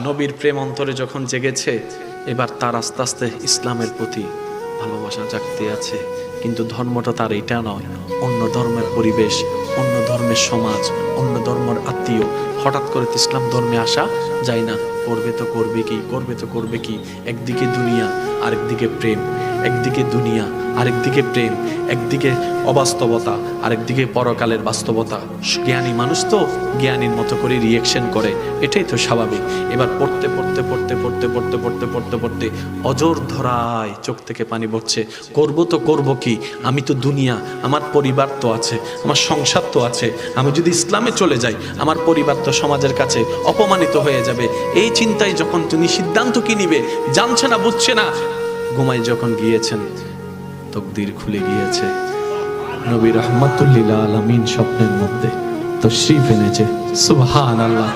নবীর প্রেম অন্তরে যখন জেগেছে, এবার তার আস্তে আস্তে ইসলামের প্রতি ভালোবাসা জাগতে আছে। কিন্তু ধর্মটা তার এটা নয়, অন্য ধর্মের পরিবেশ, অন্য ধর্মের সমাজ, অন্য ধর্মের আত্মীয়। হঠাৎ করে তো ইসলাম ধর্মে আসা যায় না। করবে তো করবে কি, করবে তো করবে কি। একদিকে দুনিয়া, আরেকদিকে প্রেম। একদিকে দুনিয়া, আরেকদিকে প্রেম। একদিকে অবাস্তবতা, আরেকদিকে পরকালের বাস্তবতা। জ্ঞানী মানুষ তো জ্ঞানীর মতো করে রিয়েকশন করে, এটাই তো স্বাভাবিক। এবার পড়তে পড়তে পড়তে পড়তে পড়তে পড়তে পড়তে পড়তে অজর ধরায় চোখ থেকে পানি পড়ছে। করবো তো করবো কি, আমি তো দুনিয়া, আমার পরিবার তো আছে, আমার সংসার তো আছে। আমি যদি ইসলামে চলে যাই, আমার পরিবার তো সমাজের কাছে অপমানিত হয়ে যাবে। এই চিন্তায় যখন তিনি সিদ্ধান্ত কি নিবে জানছে না, বুঝছে না। ঘুমায় যখন গিয়েছেন, তকদির খুলে গিয়েছে। নবী রাহমাতুল লিল আলামিন স্বপ্নের মধ্যে তশরিফ এনেছে। সুবহানাল্লাহ।